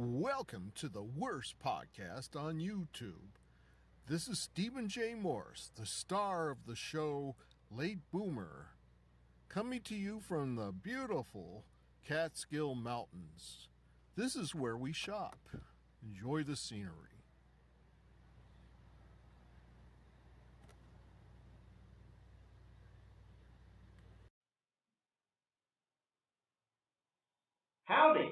Welcome to the worst podcast on YouTube. This is Stephen J. Morse, the star of the show Late Boomer, coming to you from the beautiful Catskill Mountains. This is where we shop. Enjoy the scenery. Howdy!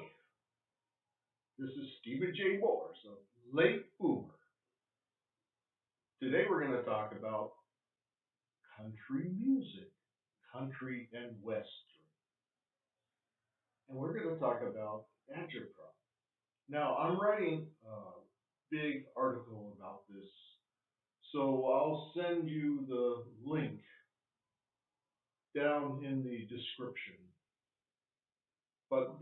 This is Stephen J. Morse of Late Boomer. Today we're going to talk about country music, country and western. And we're going to talk about agitprop. Now, I'm writing a big article about this, so I'll send you the link down in the description. But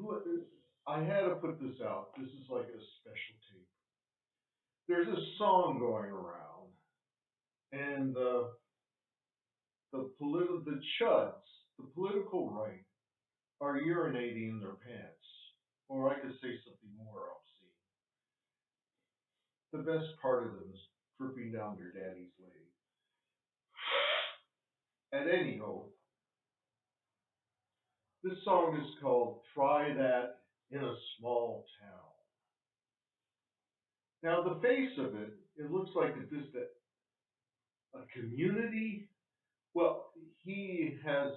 I had to put this out. This is like a special tape. There's a song going around, and the chuds, the political right, are urinating in their pants, or I could say something more obscene. The best part of them is dripping down their daddy's leg. At any rate, this song is called "Try That in a Small Town." Now, the face of it, it looks like it's just a community. Well, he has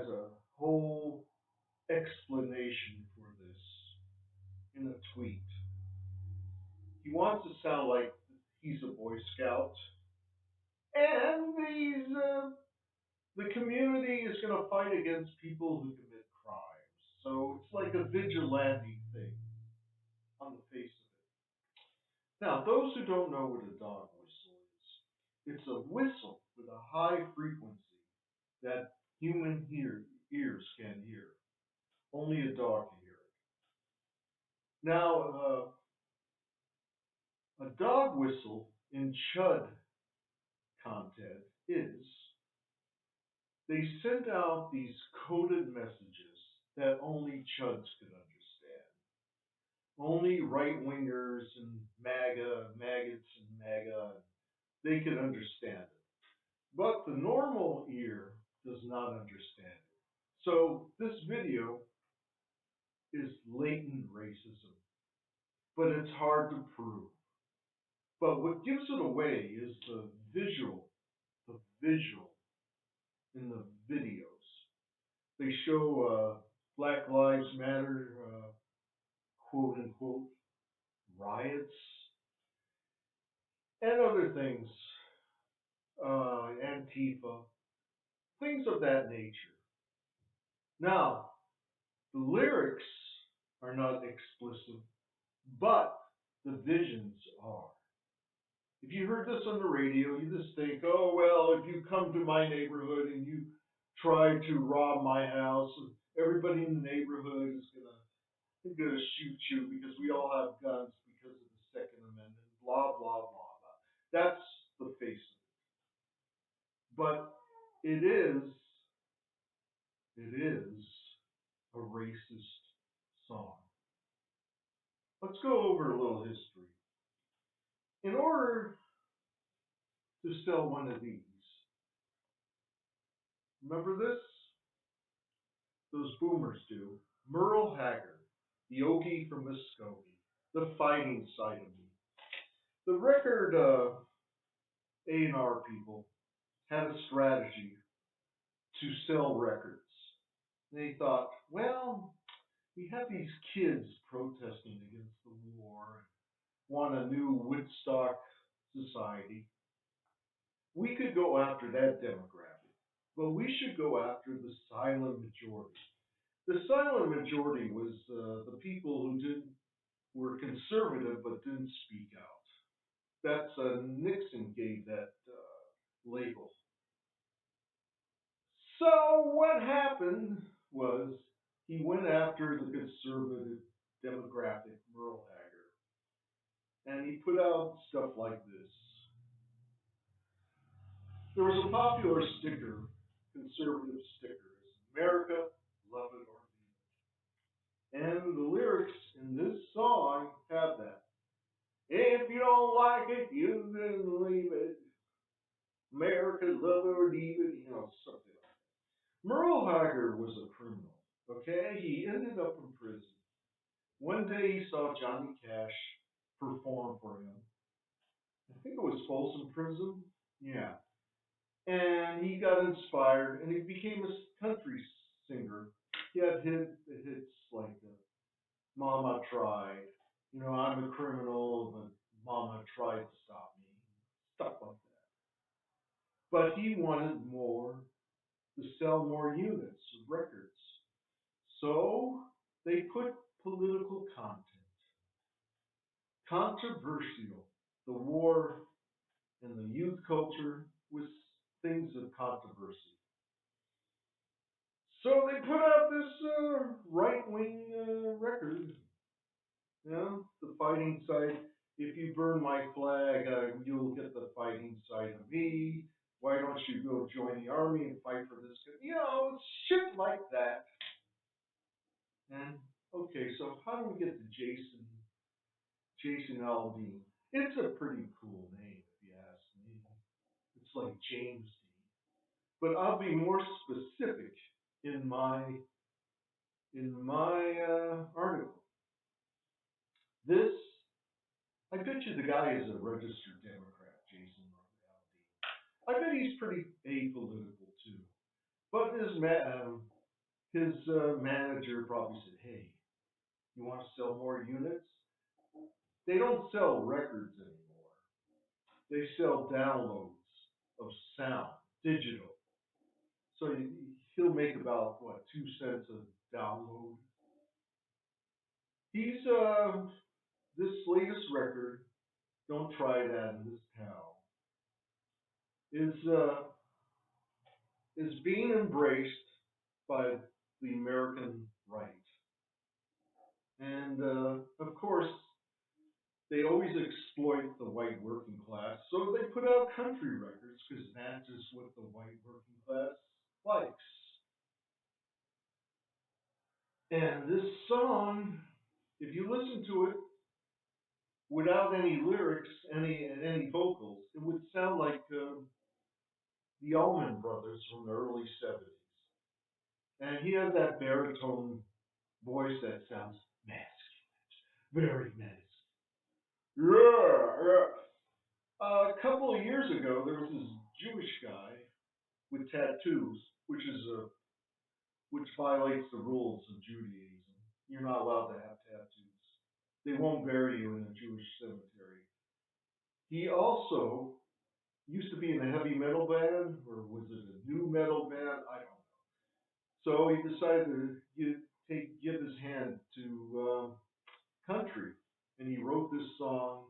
a whole explanation for this in a tweet. He wants to sound like he's a Boy Scout, and the community is going to fight against people who commit crimes. So it's like a vigilante thing on the face of it. Now, those who don't know what a dog whistle is, it's a whistle with a high frequency that human ears can hear. Only a dog can hear it. Now, a dog whistle in chud content is they send out these coded messages that only chuds could understand. Only right-wingers and maggots and MAGA, they could understand it. But the normal ear does not understand it. So this video is latent racism, but it's hard to prove. But what gives it away is the visual in the videos. They show Black Lives Matter, quote unquote, riots, and other things, Antifa, things of that nature. Now, the lyrics are not explicit, but the visions are. If you heard this on the radio, you just think, oh, well, if you come to my neighborhood and you try to rob my house, everybody in the neighborhood is gonna shoot you because we all have guns because of the Second Amendment, blah, blah, blah, blah. That's the face of it. But it is a racist song. Let's go over a little history. In order to sell one of these, remember this? Those boomers do. Merle Haggard, the Okie from Muskogee, the fighting side of me. The record A&R people had a strategy to sell records. They thought, well, we have these kids protesting against the war and want a new Woodstock society. We could go after that demographic, but we should go after the silent majority. The silent majority was the people who were conservative but didn't speak out. That's Nixon gave that label. So what happened was he went after the conservative demographic, Merle Haggard, and he put out stuff like this. There was a popular sticker, conservative sticker, America, love it or leave it. And the lyrics have that. If you don't like it, you can leave it. America's love it or leave it, something like that. Merle Haggard was a criminal. Okay, he ended up in prison. One day he saw Johnny Cash perform for him. I think it was Folsom Prison. Yeah. And he got inspired and he became a country singer. He had hits like Mama Tried, I'm a criminal, but Mama tried to stop me, stuff like that. But he wanted more, to sell more units of records. So they put political content, controversial. The war and the youth culture was things of controversy. So they put out this right wing record, the fighting side. If you burn my flag, you'll get the fighting side of me. Why don't you go join the army and fight for this? Shit like that. And okay, so how do we get to Jason Aldean? It's a pretty cool name, if you ask me. It's like James Dean. But I'll be more specific in my article. This, I bet you the guy is a registered Democrat, Jason Aldean. I bet he's pretty apolitical too. But his manager probably said, "Hey, you want to sell more units? They don't sell records anymore. They sell downloads of sound, digital. So he'll make about what 2 cents a download. He's this latest record. Don't try that in this town. Is being embraced by the American right, and of course they always exploit the white working class. So they put out country records because that's just what the white working class likes. And this song, if you listen to it without any lyrics, any vocals, it would sound like the Allman Brothers from the early '70s. And he has that baritone voice that sounds masculine, very masculine. Yeah, yeah. A couple of years ago, there was this Jewish guy with tattoos, which violates the rules of Judaism. You're not allowed to have tattoos. They won't bury you in a Jewish cemetery. He also used to be in a heavy metal band, or was it a new metal band? I don't know. So he decided to give his hand to country, and he wrote this song.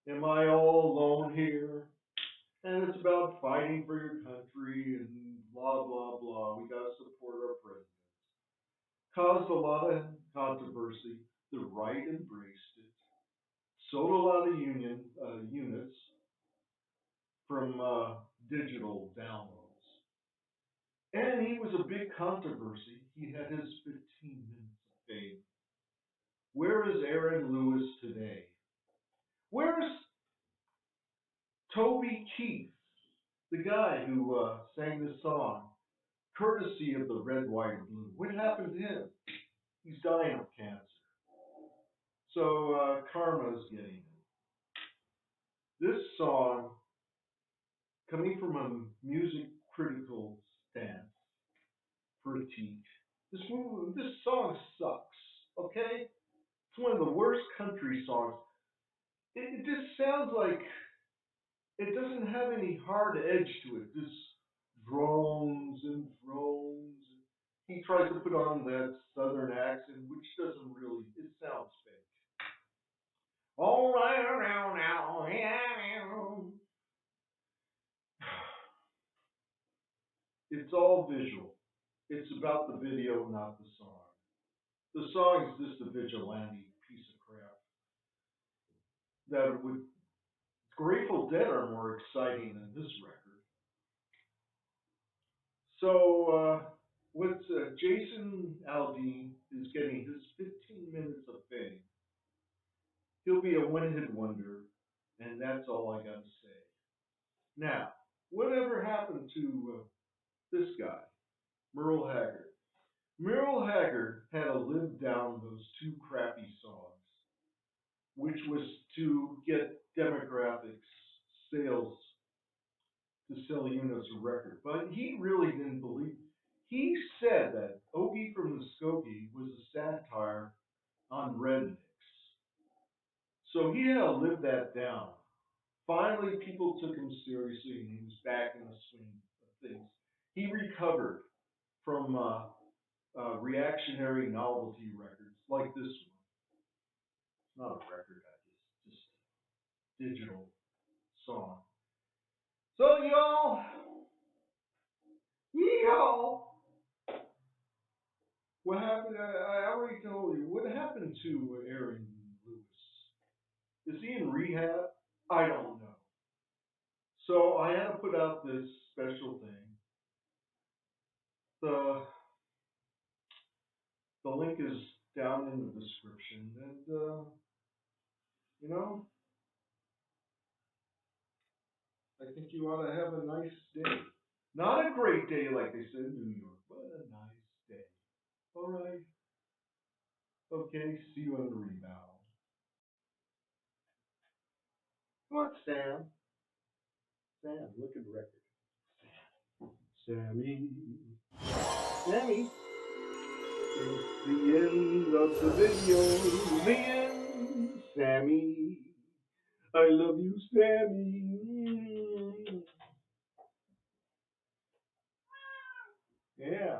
Am I all alone here? And it's about fighting for your country and blah blah blah. We gotta support our president. Caused a lot of controversy. The right embraced it. Sold a lot of units from digital downloads. And he was a big controversy. He had his 15 minutes of fame. Where is Aaron Lewis today? Where's Toby Keith, the guy who sang this song, courtesy of the Red, White, and Blue? What happened to him? He's dying of cancer. So karma is getting him. This song, coming from a music critical stance, critique, this song sucks. Okay, it's one of the worst country songs. It just sounds like it doesn't have any hard edge to it. Just drones and drones. He tries to put on that southern accent, which doesn't really. It sounds fake. All right around now, yeah. It's all visual. It's about the video, not the song. The song is just a vigilante piece of crap. That would Grateful Dead are more exciting than this record. So what's Jason Aldean is getting his 15 minutes of fame. He'll be a one-hit wonder, and that's all I got to say. Now, whatever happened to this guy, Merle Haggard? Merle Haggard had to live down those two crappy songs, which was to get demographics, sales, to sell units of record. But he really didn't believe. He said that Ogie from the Skokie was a satire on rednecks. So he had to live that down. Finally, people took him seriously, and he was back in the swing of things. He recovered from reactionary novelty records like this one. It's not a record, I just digital song. So y'all, what happened? I already told you. What happened to Aaron Lewis? Is he in rehab? I don't know. So I had to put out this special thing. The the link is down in the description, and you know, I think you ought to have a nice day. Not a great day like they said in New York, but a nice day. All right. Okay. See you on the rebound. Come on, Sam. Sam, look at the record. Sammy. Sammy. It's the end of the video. The end. Sammy. I love you, Sammy. Yeah.